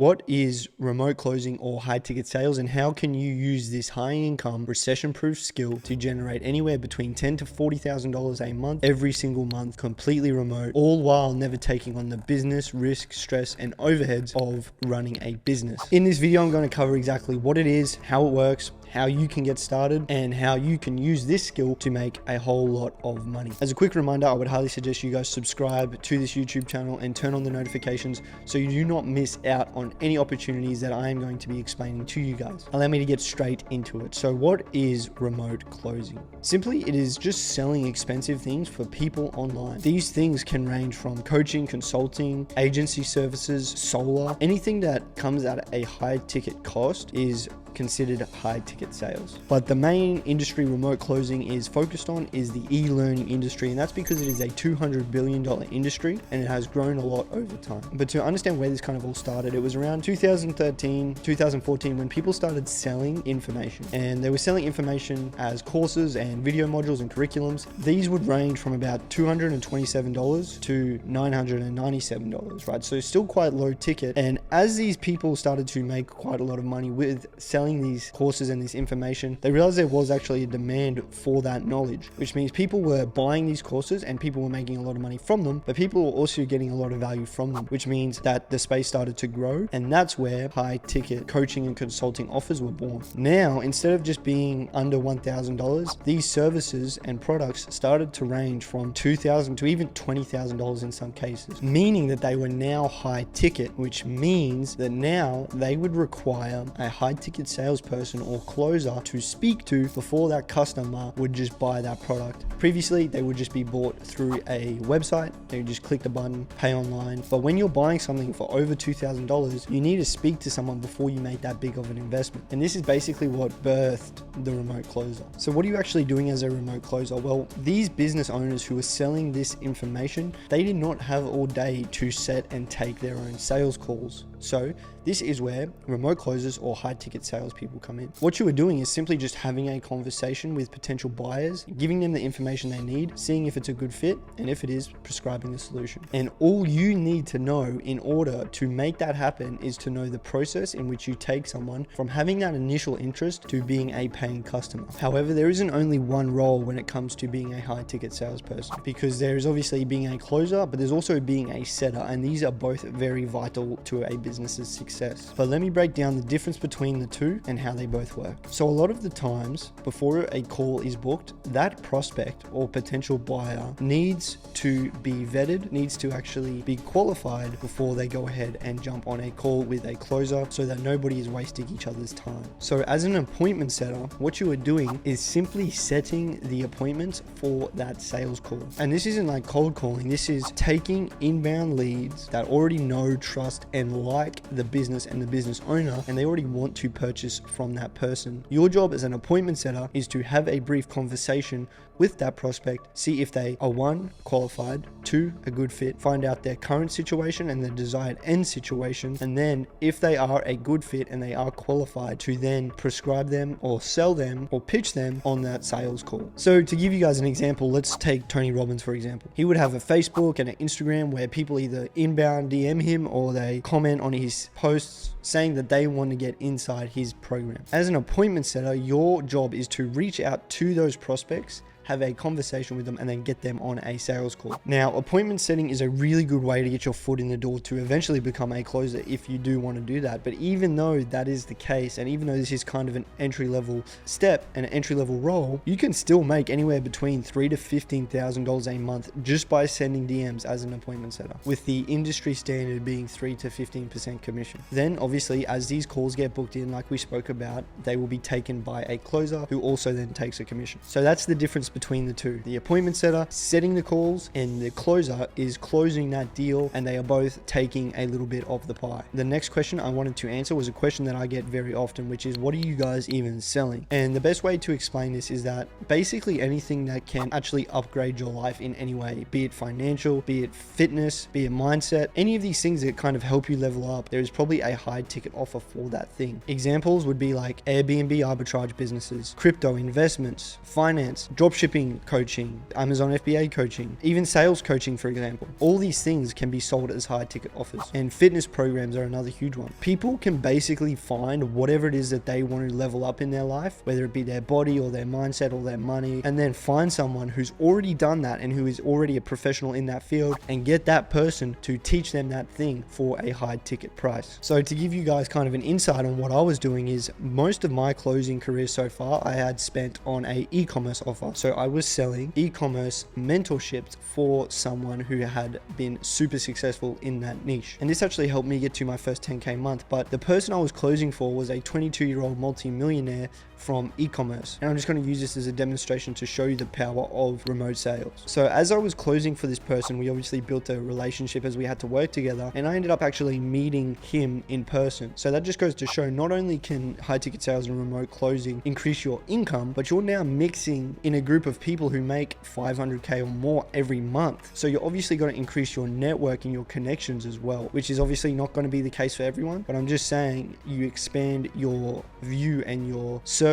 What is remote closing or high ticket sales, and how can you use this high income recession proof skill to generate anywhere between $10,000 to $40,000 a month every single month, completely remote, all while never taking on the business risk, stress, and overheads of running a business? In this video, I'm going to cover exactly what it is, how it works, how you can get started, and how you can use this skill to make a whole lot of money. As a quick reminder, I would highly suggest you guys subscribe to this YouTube channel and turn on the notifications so you do not miss out on any opportunities that I am going to be explaining to you guys. Allow me to get straight into it. So what is remote closing? Simply, it is just selling expensive things for people online. These things can range from coaching, consulting, agency services, solar, anything that comes at a high ticket cost is considered high ticket sales. But the main industry remote closing is focused on is the e-learning industry, and that's because it is a $200 billion industry and it has grown a lot over time. But to understand where this kind of all started, it was around 2013, 2014 when people started selling information, and they were selling information as courses and video modules and curriculums. These would range from about $227 to $997, right? So still quite low ticket. And as these people started to make quite a lot of money with selling these courses and this information, they realized there was actually a demand for that knowledge, which means people were buying these courses and people were making a lot of money from them, but people were also getting a lot of value from them, which means that the space started to grow, and that's where high ticket coaching and consulting offers were born. Now, instead of just being under $1,000, these services and products started to range from $2,000 to even $20,000 in some cases, meaning that they were now high ticket, which means that now they would require a high ticket salesperson or closer to speak to before that customer would just buy that product. Previously, they would just be bought through a website. They would just click the button, pay online. But when you're buying something for over $2,000, you need to speak to someone before you make that big of an investment. And this is basically what birthed the remote closer. So what are you actually doing as a remote closer? Well, these business owners who are selling this information, they did not have all day to set and take their own sales calls. So this is where remote closers or high ticket salespeople come in. What you are doing is simply just having a conversation with potential buyers, giving them the information they need, seeing if it's a good fit, and if it is, prescribing the solution. And all you need to know in order to make that happen is to know the process in which you take someone from having that initial interest to being a paying customer. However, there isn't only one role when it comes to being a high ticket salesperson, because there is obviously being a closer, but there's also being a setter, and these are both very vital to a business's success. But let me break down the difference between the two and how they both work. So a lot of the times before a call is booked, that prospect or potential buyer needs to be vetted, needs to actually be qualified before they go ahead and jump on a call with a closer, so that nobody is wasting each other's time. So as an appointment setter, what you are doing is simply setting the appointments for that sales call. And this isn't like cold calling. This is taking inbound leads that already know, trust, and like the business and the business owner, and they already want to purchase from that person. Your job as an appointment setter is to have a brief conversation with that prospect, see if they are 1, qualified, 2, a good fit, find out their current situation and their desired end situation, and then if they are a good fit and they are qualified, to then prescribe them or sell them or pitch them on that sales call. So to give you guys an example, let's take Tony Robbins for example. He would have a Facebook and an Instagram where people either inbound DM him or they comment on his posts saying that they want to get inside his program. As an appointment setter, your job is to reach out to those prospects, have a conversation with them, and then get them on a sales call. Now, appointment setting is a really good way to get your foot in the door to eventually become a closer if you do want to do that. But even though that is the case, and even though this is kind of an entry-level step and an entry-level role, you can still make anywhere between $3,000 to $15,000 a month just by sending DMs as an appointment setter, with the industry standard being 3 to 15% commission. Then obviously, as these calls get booked in, like we spoke about, they will be taken by a closer who also then takes a commission. So that's the difference between the two. The appointment setter setting the calls, and the closer is closing that deal, and they are both taking a little bit of the pie. The next question I wanted to answer was a question that I get very often, which is, what are you guys even selling? And the best way to explain this is that basically anything that can actually upgrade your life in any way, be it financial, be it fitness, be it mindset, any of these things that kind of help you level up, there is probably a high ticket offer for that thing. Examples would be like Airbnb arbitrage businesses, crypto investments, finance, dropshipping, dropshipping coaching, Amazon FBA coaching, even sales coaching, for example. All these things can be sold as high ticket offers, and fitness programs are another huge one. People can basically find whatever it is that they want to level up in their life, whether it be their body or their mindset or their money, and then find someone who's already done that and who is already a professional in that field and get that person to teach them that thing for a high ticket price. So to give you guys kind of an insight on what I was doing is most of my closing career so far I had spent on a e-commerce offer. So I was selling e-commerce mentorships for someone who had been super successful in that niche. And this actually helped me get to my first 10K month. But the person I was closing for was a 22-year-old multi-millionaire from e-commerce. And I'm just going to use this as a demonstration to show you the power of remote sales. So as I was closing for this person, we obviously built a relationship as we had to work together, and I ended up actually meeting him in person. So that just goes to show not only can high ticket sales and remote closing increase your income, but you're now mixing in a group of people who make 500K or more every month. So you're obviously going to increase your network and your connections as well, which is obviously not going to be the case for everyone, but I'm just saying you expand your view and your circle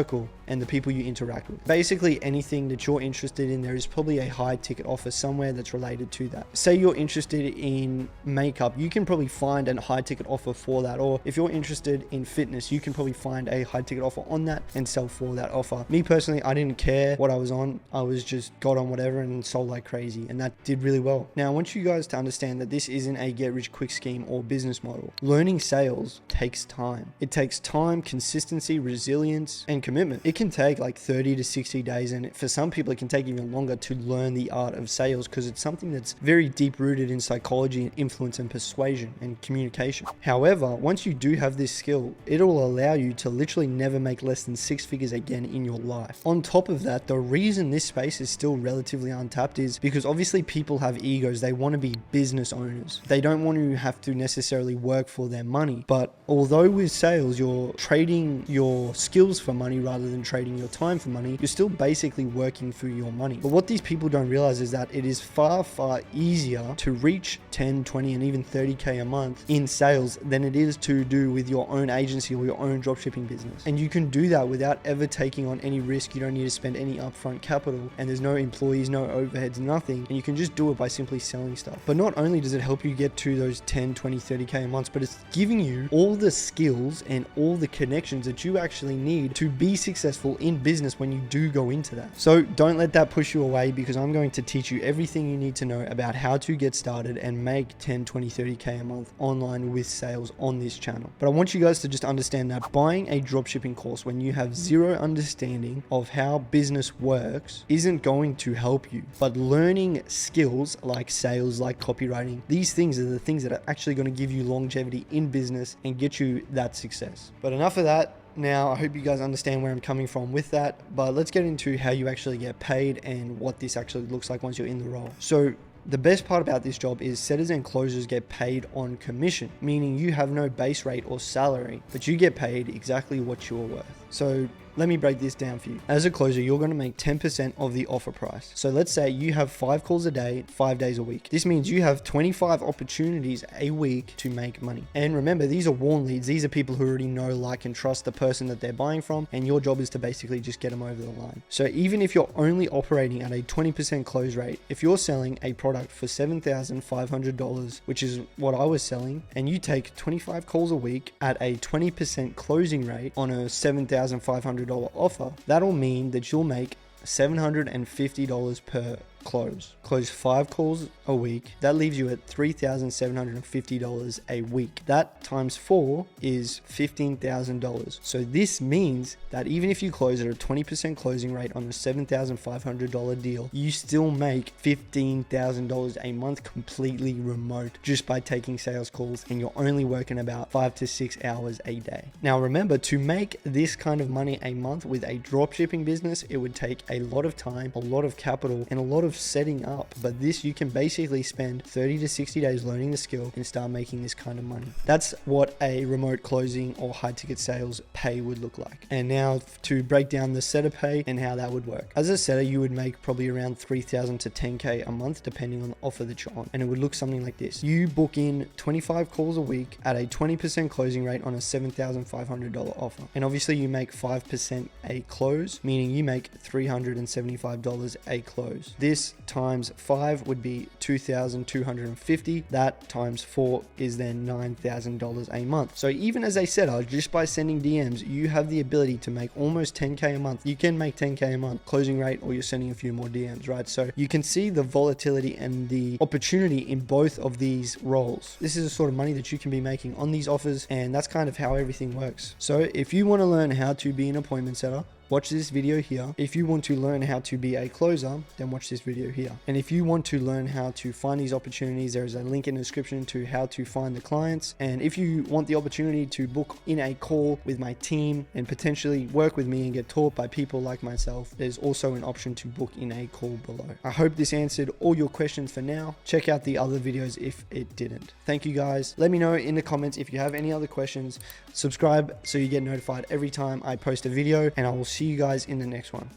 and the people you interact with. Basically anything that you're interested in, there is probably a high ticket offer somewhere that's related to that. Say you're interested in makeup, you can probably find a high ticket offer for that. Or if you're interested in fitness, you can probably find a high ticket offer on that and sell for that offer. Me personally, I didn't care what I was on. I was just got on whatever and sold like crazy, and that did really well. Now I want you guys to understand that this isn't a get rich quick scheme or business model. Learning sales takes time. It takes time, consistency, resilience, and commitment. It can take like 30 to 60 days, and for some people it can take even longer to learn the art of sales because it's something that's very deep rooted in psychology and influence and persuasion and communication. However, once you do have this skill, it'll allow you to literally never make less than 6 figures again in your life. On top of that, the reason this space is still relatively untapped is because obviously people have egos. They want to be business owners. They don't want to have to necessarily work for their money. But although with sales, you're trading your skills for money rather than trading your time for money, you're still basically working for your money. But what these people don't realize is that it is far easier to reach 10, 20, and even 30K a month in sales than it is to do with your own agency or your own dropshipping business. And you can do that without ever taking on any risk. You don't need to spend any upfront capital, and there's no employees, no overheads, nothing. And you can just do it by simply selling stuff. But not only does it help you get to those 10, 20, 30K a month, but it's giving you all the skills and all the connections that you actually need to be successful in business when you do go into that. So don't let that push you away, because I'm going to teach you everything you need to know about how to get started and make 10, 20, 30K a month online with sales on this channel. But I want you guys to just understand that buying a dropshipping course when you have zero understanding of how business works isn't going to help you. But learning skills like sales, like copywriting, these things are the things that are actually going to give you longevity in business and get you that success. But enough of that. Now, I hope you guys understand where I'm coming from with that, but let's get into how you actually get paid and what this actually looks like once you're in the role. So the best part about this job is setters and closers get paid on commission, meaning you have no base rate or salary, but you get paid exactly what you're worth. So let me break this down for you. As a closer, you're going to make 10% of the offer price. So let's say you have 5 calls a day, 5 days a week. This means you have 25 opportunities a week to make money. And remember, these are warm leads. These are people who already know, like, and trust the person that they're buying from. And your job is to basically just get them over the line. So even if you're only operating at a 20% close rate, if you're selling a product for $7,500, which is what I was selling, and you take 25 calls a week at a 20% closing rate on a $7,500 offer, that'll mean that you'll make $750 per close 5 calls a week. That leaves you at $3,750 a week. That times 4 is $15,000. So this means that even if you close at a 20% closing rate on a $7,500 deal, you still make $15,000 a month completely remote just by taking sales calls, and you're only working about 5 to 6 hours a day. Now remember, to make this kind of money a month with a dropshipping business, it would take a lot of time, a lot of capital, and a lot of setting up, but this you can basically spend 30 to 60 days learning the skill and start making this kind of money. That's what a remote closing or high ticket sales pay would look like. And now to break down the setter pay and how that would work. As a setter, you would make probably around 3,000 to 10K a month depending on the offer that you're on, and it would look something like this. You book in 25 calls a week at a 20% closing rate on a $7,500 offer, and obviously you make 5% a close, meaning you make $375 a close. This times 5 would be $2,250. That times 4 is then $9,000 a month. So even as a setter, just by sending DMs, you have the ability to make almost 10K a month. You can make 10K a month closing rate, or you're sending a few more DMs, right? So you can see the volatility and the opportunity in both of these roles. This is the sort of money that you can be making on these offers, and that's kind of how everything works. So if you want to learn how to be an appointment setter, watch this video here. If you want to learn how to be a closer, then watch this video here. And if you want to learn how to find these opportunities, there is a link in the description to how to find the clients. And if you want the opportunity to book in a call with my team and potentially work with me and get taught by people like myself, there's also an option to book in a call below. I hope this answered all your questions for now. Check out the other videos if it didn't. Thank you guys. Let me know in the comments if you have any other questions. Subscribe so you get notified every time I post a video, and I will see you guys in the next one.